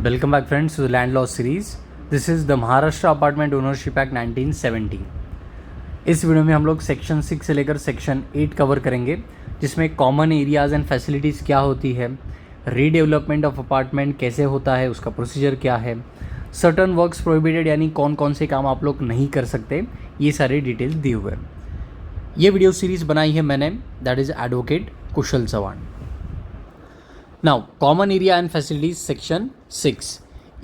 Welcome back friends to the Land Law series. This is the Maharashtra Apartment Ownership Act 1970. इस video में हम लोग section 6 से लेकर सेक्शन 8 कवर करेंगे, जिसमें कॉमन एरियाज़ एंड फैसिलिटीज़ क्या होती है, रीडेवलपमेंट ऑफ अपार्टमेंट कैसे होता है, उसका प्रोसीजर क्या है, सर्टन वर्क्स प्रोहिबिटेड यानी कौन कौन से काम आप लोग नहीं कर सकते, ये सारे डिटेल्स दिए हुए हैं. ये वीडियो सीरीज़ बनाई है मैंने, that is advocate Kusal Chavan. Now, common area and facilities section 6.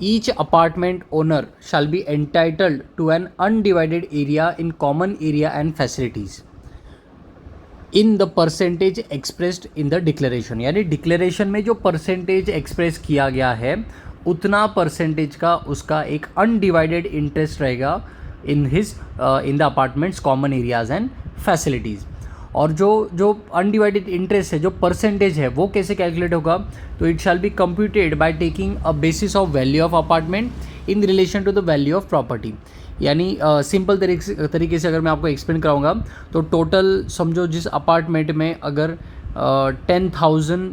Each apartment owner shall be entitled to an undivided area in common area and facilities in the percentage expressed in the declaration. यानी declaration में जो percentage express किया गया है उतना percentage का उसका एक अनडिवाइडेड इंटरेस्ट रहेगा in the apartments common areas and facilities. और जो अनडिवाइडेड इंटरेस्ट है, जो परसेंटेज है, वो कैसे कैलकुलेट होगा, तो it shall be computed by taking a basis of value of apartment in relation to the value of property. यानी सिंपल तरीके से अगर मैं आपको एक्सप्लेन कराऊंगा तो टोटल समझो जिस अपार्टमेंट में अगर 10,000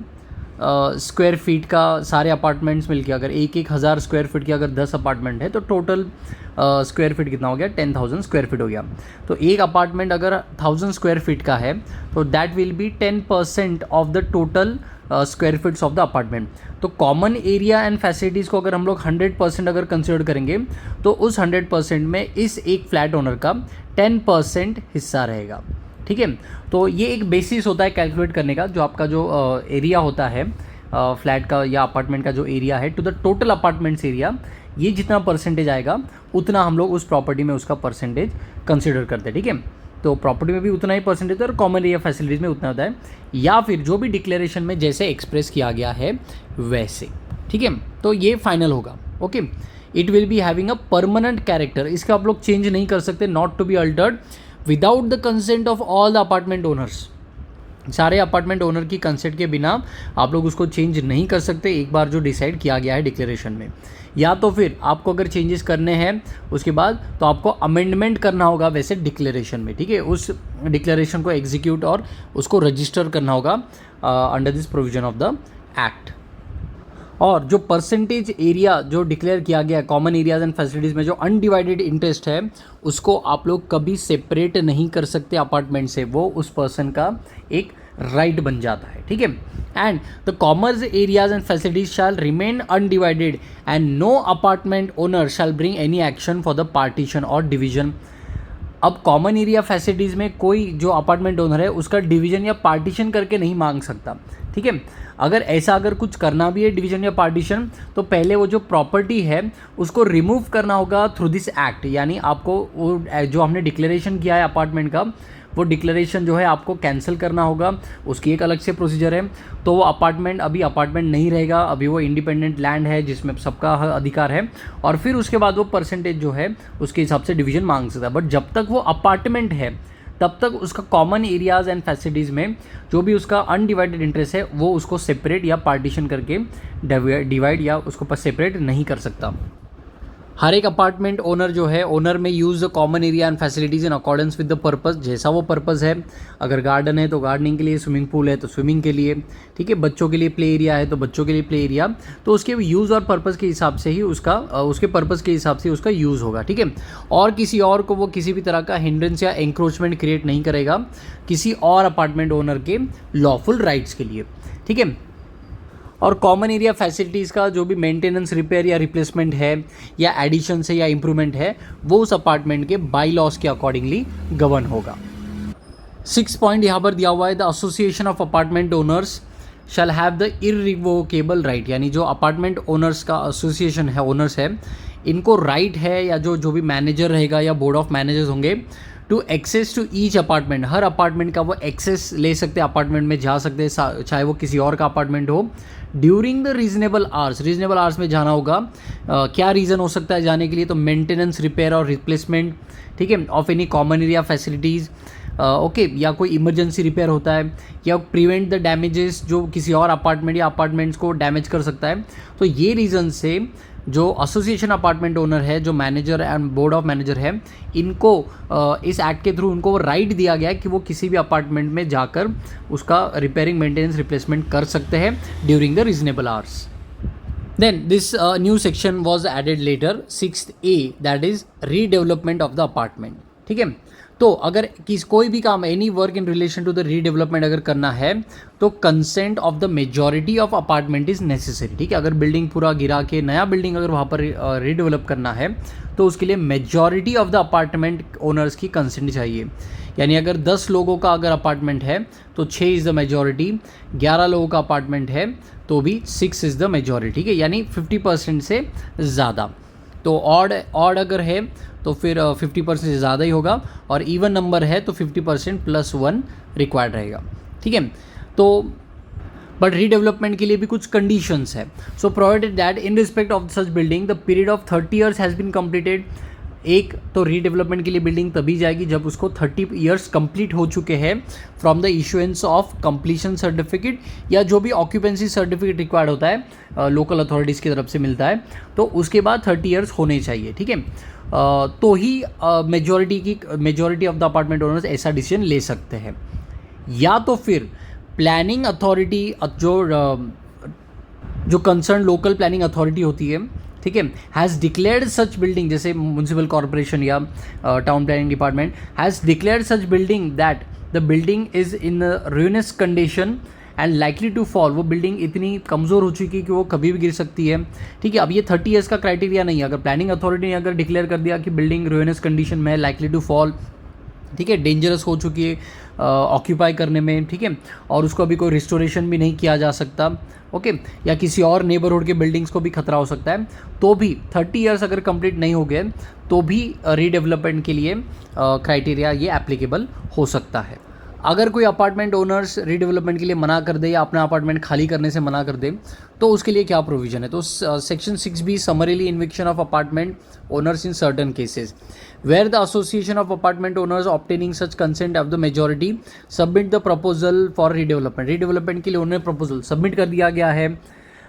स्क्वायर फीट का सारे अपार्टमेंट्स मिलके अगर एक हज़ार स्क्वायर फीट के अगर 10 अपार्टमेंट है तो टोटल स्क्वायर फीट कितना हो गया, 10,000 स्क्वायर फीट हो गया. तो एक अपार्टमेंट अगर 1,000 स्क्वायर फीट का है तो that will be 10% of the total square feets of the apartment. तो कॉमन एरिया एंड फैसिलिटीज़ को अगर हम लोग 100% अगर कंसिडर करेंगे तो उस 100% में इस एक फ्लैट ओनर का 10% हिस्सा रहेगा. ठीक है, तो ये एक बेसिस होता है कैलकुलेट करने का, जो आपका जो एरिया होता है फ्लैट का या अपार्टमेंट का जो एरिया है to the total apartments area, ये जितना परसेंटेज आएगा उतना हम लोग उस प्रॉपर्टी में उसका परसेंटेज कंसिडर करते हैं. ठीक है, तो प्रॉपर्टी में भी उतना ही परसेंटेज और कॉमन एरिया फैसिलिटीज़ में उतना होता है, या फिर जो भी डिक्लेरेशन में जैसे एक्सप्रेस किया गया है वैसे. ठीक है, तो ये फाइनल होगा. Okay, it will be having a permanent character. इसका आप लोग चेंज नहीं कर सकते, not to be altered without the consent of all the apartment owners. सारे अपार्टमेंट ओनर की कंसेंट के बिना आप लोग उसको चेंज नहीं कर सकते एक बार जो डिसाइड किया गया है डिक्लेरेशन में. या तो फिर आपको अगर चेंजेस करने हैं उसके बाद तो आपको अमेंडमेंट करना होगा वैसे डिक्लेरेशन में. ठीक है, उस डिक्लेरेशन को एग्जीक्यूट और उसको रजिस्टर करना होगा under this provision of the act. और जो परसेंटेज एरिया जो डिक्लेयर किया गया कॉमन एरियाज एंड फैसिलिटीज़ में जो अनडिवाइडेड इंटरेस्ट है उसको आप लोग कभी सेपरेट नहीं कर सकते अपार्टमेंट से, वो उस पर्सन का एक राइट बन जाता है. ठीक है, and the common areas and facilities shall remain undivided and no apartment owner shall bring any action for the partition और डिवीजन. अब कॉमन एरिया फैसिलिटीज़ में कोई जो अपार्टमेंट ओनर है उसका डिवीजन या पार्टीशन करके नहीं मांग सकता. ठीक है, अगर कुछ करना भी है डिवीजन या पार्टीशन तो पहले वो जो प्रॉपर्टी है उसको रिमूव करना होगा थ्रू दिस एक्ट. यानी आपको वो जो हमने डिक्लेरेशन किया है अपार्टमेंट का वो डिक्लेरेशन जो है आपको कैंसिल करना होगा, उसकी एक अलग से प्रोसीजर है. तो वो अपार्टमेंट अभी अपार्टमेंट नहीं रहेगा, अभी वो इंडिपेंडेंट लैंड है जिसमें सबका अधिकार है, और फिर उसके बाद वो परसेंटेज जो है उसके हिसाब से डिवीजन मांग सकता है. बट जब तक वो अपार्टमेंट है तब तक उसका कॉमन एरियाज एंड फैसिलिटीज़ में जो भी उसका अनडिवाइडेड इंटरेस्ट है वो उसको सेपरेट या पार्टीशन करके डिवाइड या उसको सेपरेट नहीं कर सकता. हर एक अपार्टमेंट ओनर जो है ओनर में use the common area and facilities in accordance with the purpose. जैसा वो पर्पस है, अगर गार्डन है तो गार्डनिंग के लिए, स्विमिंग पूल है तो स्विमिंग के लिए, ठीक है, बच्चों के लिए प्ले एरिया है तो बच्चों के लिए प्ले एरिया, तो उसके यूज़ और पर्पस के हिसाब से ही उसके पर्पस के हिसाब से उसका यूज़ होगा. ठीक है, और किसी और को वो किसी भी तरह का हिंड्रेंस या एंक्रोचमेंट क्रिएट नहीं करेगा किसी और अपार्टमेंट ओनर के लॉफुल राइट्स के लिए. ठीक है, और कॉमन एरिया फैसिलिटीज़ का जो भी मेंटेनेंस, रिपेयर या रिप्लेसमेंट है या एडिशन से या इम्प्रूवमेंट है वो उस अपार्टमेंट के बाई लॉस के अकॉर्डिंगली गवर्न होगा. 6 पॉइंट यहाँ पर दिया हुआ है, the association of apartment owners shall have the irrevocable right. यानी जो अपार्टमेंट ओनर्स का एसोसिएशन है, ओनर्स है, इनको राइट है या जो भी मैनेजर रहेगा या बोर्ड ऑफ मैनेजर्स होंगे to access to each apartment. हर अपार्टमेंट का वो एक्सेस ले सकते हैं, अपार्टमेंट में जा सकते हैं, चाहे वो किसी और का अपार्टमेंट हो, during the reasonable hours. Reasonable hours में जाना होगा. क्या रीज़न हो सकता है जाने के लिए, तो मेंटेनेंस, रिपेयर और रिप्लेसमेंट, ठीक है, of any common area facilities. Okay, या कोई इमरजेंसी रिपेयर होता है या प्रिवेंट द डैमेजेस जो किसी और अपार्टमेंट या अपार्टमेंट्स को डैमेज कर सकता है. तो ये रीज़न से जो एसोसिएशन अपार्टमेंट ओनर है, जो manager and board of manager है, इनको इस एक्ट के थ्रू उनको राइट दिया गया है कि वो किसी भी अपार्टमेंट में जाकर उसका रिपेयरिंग, मेंटेनेंस, रिप्लेसमेंट कर सकते हैं during the reasonable hours. Then this new section was added later, 6A, that is redevelopment of the apartment. ठीक है, तो अगर कोई भी काम, any work in relation to the redevelopment अगर करना है तो consent of the majority of apartment is necessary. ठीक है, अगर बिल्डिंग पूरा गिरा के नया बिल्डिंग अगर वहाँ पर रीडेवलप करना है तो उसके लिए majority of the apartment owners की कंसेंट चाहिए. यानी अगर 10 लोगों का अगर अपार्टमेंट है तो 6 इज़ द मेजॉरिटी, 11 लोगों का अपार्टमेंट है तो भी 6 इज़ द मेजॉरिटी. ठीक है, यानी 50% से ज़्यादा. तो ऑड अगर है तो फिर 50% से ज़्यादा ही होगा, और इवन नंबर है तो 50% + 1 रिक्वायर्ड रहेगा. ठीक है, तो बट रीडेवलपमेंट के लिए भी कुछ कंडीशंस है. So provided that in respect of such building the period of 30 years has been completed. एक तो रीडेवलपमेंट के लिए बिल्डिंग तभी जाएगी जब उसको 30 ईयर्स कंप्लीट हो चुके हैं from the issuance of completion certificate, या जो भी ऑक्यूपेंसी सर्टिफिकेट रिक्वायर्ड होता है लोकल अथॉरिटीज़ की तरफ से मिलता है, तो उसके बाद 30 ईयर्स होने चाहिए. ठीक है, तो ही majority of the apartment owners ऐसा डिसीजन ले सकते हैं. या तो फिर प्लानिंग अथॉरिटी, जो कंसर्न लोकल प्लानिंग अथॉरिटी होती है, ठीक है, हैज़ डिक्लेयर्ड सच बिल्डिंग, जैसे म्यूनसिपल कॉर्पोरेशन या town planning department has declared such building that the building is in ruinous condition and likely to fall. वो बिल्डिंग इतनी कमज़ोर हो चुकी है कि वो कभी भी गिर सकती है. ठीक है, अब ये 30 ईयर्स का क्राइटेरिया नहीं है. अगर प्लानिंग अथॉरिटी ने अगर डिक्लेयर कर दिया कि बिल्डिंग रुइनस कंडीशन में है, लाइकली टू फॉल, ठीक है, डेंजरस हो चुकी है ऑक्यूपाई करने में, ठीक है, और उसको अभी कोई रिस्टोरेशन भी नहीं किया जा सकता, ओके, या किसी और नेबरहुड के बिल्डिंग्स को भी खतरा हो सकता है, तो भी 30 ईयर्स अगर कंप्लीट नहीं हो गए तो भी रीडेवलपमेंट के लिए क्राइटेरिया ये एप्लीकेबल हो सकता है. अगर कोई अपार्टमेंट ओनर्स रीडेवलपमेंट के लिए मना कर दे या अपना अपार्टमेंट खाली करने से मना कर दे तो उसके लिए क्या प्रोविजन है. तो section 6B summarily eviction of apartment owners in certain cases where the association of apartment owners obtaining such consent of the majority submit the proposal for redevelopment. Redevelopment के लिए उन्होंने प्रपोजल सबमिट कर दिया गया है,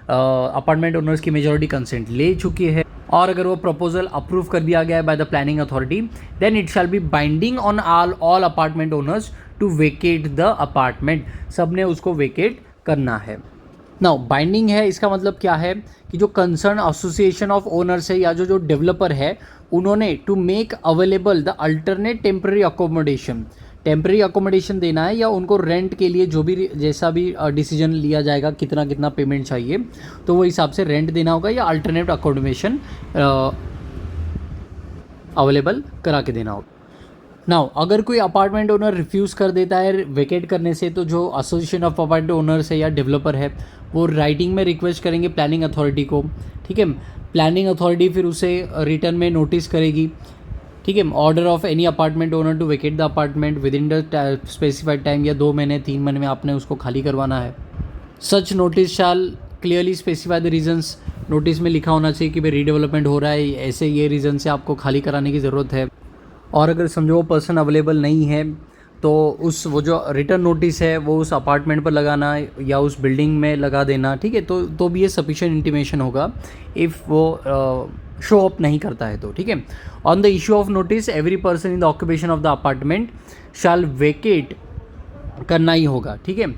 apartment owners की majority consent ले चुकी है, और अगर वो प्रपोजल अप्रूव कर दिया गया है by the planning authority, then it shall be binding on all apartment owners to vacate the apartment. सब ने उसको वेकेट करना है. नाउ बाइंडिंग है, इसका मतलब क्या है कि जो कंसर्न एसोसिएशन ऑफ ओनर्स है या जो डेवलपर है, उन्होंने to make available the alternate temporary accommodation, temporary accommodation देना है, या उनको रेंट के लिए जो भी जैसा भी डिसीजन लिया जाएगा कितना पेमेंट चाहिए तो वो हिसाब से रेंट देना होगा, या अल्टरनेट अकोमोडेशन अवेलेबल करा के देना होगा. नाउ अगर कोई अपार्टमेंट ओनर रिफ्यूज़ कर देता है वेकेट करने से, तो जो एसोसिएशन ऑफ अपार्टमेंट ओनर्स है या डेवलपर है वो राइटिंग में रिक्वेस्ट करेंगे प्लानिंग अथॉरिटी को. ठीक है, प्लानिंग अथॉरिटी फिर उसे रिटर्न में नोटिस करेगी. ठीक है, order of any apartment owner to vacate the apartment within the specified time, या 2 महीने 3 महीने में आपने उसको खाली करवाना है. Such notice shall clearly specify the reasons. Notice में लिखा होना चाहिए कि भाई रीडेवलपमेंट हो रहा है, ऐसे ये रीज़न से आपको खाली कराने की ज़रूरत है. और अगर समझो वो पर्सन अवेलेबल नहीं है तो वो जो रिटर्न नोटिस है वो उस अपार्टमेंट पर लगाना या उस बिल्डिंग में लगा देना. ठीक है, तो भी ये सफिशिएंट इंटीमेशन होगा इफ़ वो शो अप नहीं करता है तो. ठीक है, on the issue of notice every person in the occupation of the apartment shall vacate करना ही होगा. ठीक है,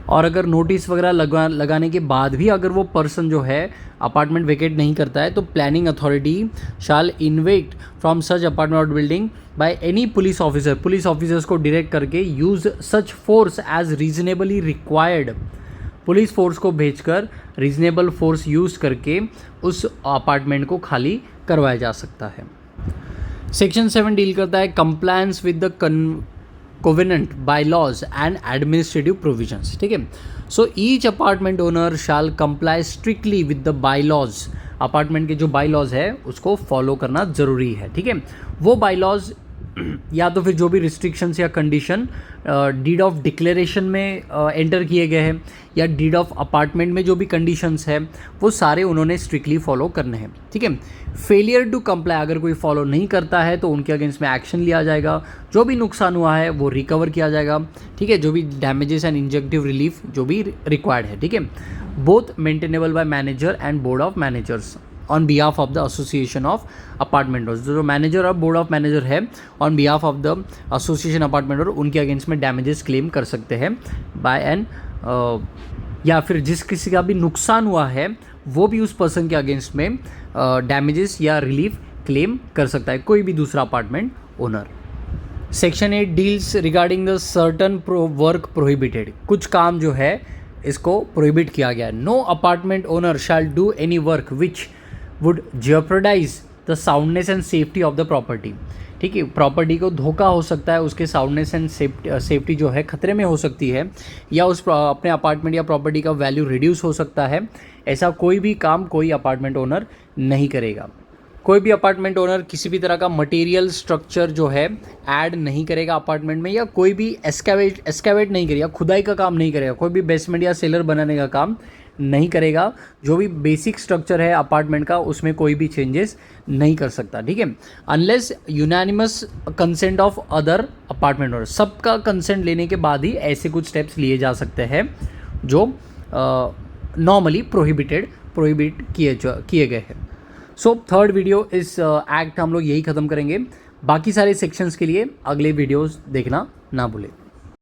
और अगर नोटिस वगैरह लगाने के बाद भी अगर वो पर्सन जो है अपार्टमेंट वेकेट नहीं करता है तो planning authority shall evict from such apartment और building by any police officer. Police officers को डायरेक्ट करके use such force as reasonably required. Police force को भेजकर रीजनेबल फोर्स यूज़ करके उस अपार्टमेंट को खाली करवाया जा सकता है. सेक्शन 7 डील करता है compliance with the covenant bylaws and administrative provisions. ठीक है, so each apartment owner shall comply strictly with the bylaws. Apartment के जो बाईलॉज है उसको फॉलो करना ज़रूरी है. ठीक है, वो बाईलॉज या तो फिर जो भी रिस्ट्रिक्शंस या कंडीशन डीड ऑफ डिक्लेरेशन में एंटर किए गए हैं या डीड ऑफ अपार्टमेंट में जो भी कंडीशंस है वो सारे उन्होंने स्ट्रिक्टली फॉलो करने हैं. ठीक है, फेलियर टू कंप्लाई, अगर कोई फॉलो नहीं करता है तो उनके अगेंस्ट में एक्शन लिया जाएगा. जो भी नुकसान हुआ है वो रिकवर किया जाएगा. ठीक है, जो भी डैमेजेस एंड इंजेक्टिव रिलीफ जो भी रिक्वायर्ड है. ठीक है, both maintainable by manager and board of managers on behalf of the association of apartment owners. जो मैनेजर और बोर्ड ऑफ मैनेजर है on behalf of the association apartment owner, उनके against में डैमेजेस क्लेम कर सकते हैं बाय एन, या फिर जिस किसी का भी नुकसान हुआ है वो भी उस पर्सन के अगेंस्ट में डैमेजेस या रिलीफ क्लेम कर सकता है, कोई भी दूसरा apartment owner. Section 8 deals regarding the certain work prohibited. कुछ काम जो है इसको प्रोहिबिट किया गया है। No apartment owner shall do any work which would jeopardize the soundness and safety of the property. ठीक है, प्रॉपर्टी को धोखा हो सकता है, उसके साउंडनेस एंड सेफ्टी जो है खतरे में हो सकती है, या उस अपने अपार्टमेंट या प्रॉपर्टी का वैल्यू रिड्यूस हो सकता है। ऐसा कोई भी काम कोई अपार्टमेंट ओनर नहीं करेगा। कोई भी अपार्टमेंट ओनर किसी भी तरह का मटेरियल स्ट्रक्चर जो है ऐड नहीं करेगा अपार्टमेंट में, या कोई भी एस्केवेट नहीं करेगा, खुदाई का काम नहीं करेगा, कोई भी बेसमेंट या सेलर बनाने का काम नहीं करेगा। जो भी बेसिक स्ट्रक्चर है अपार्टमेंट का उसमें कोई भी चेंजेस नहीं कर सकता। ठीक है, unless unanimous consent of other apartment owner. सबका कंसेंट लेने के बाद ही ऐसे कुछ स्टेप्स लिए जा सकते हैं जो नॉर्मली प्रोहिबिट किए गए हैं। सो थर्ड वीडियो इस एक्ट हम लोग यही ख़त्म करेंगे। बाकी सारे सेक्शंस के लिए अगले वीडियोस देखना ना भूलें।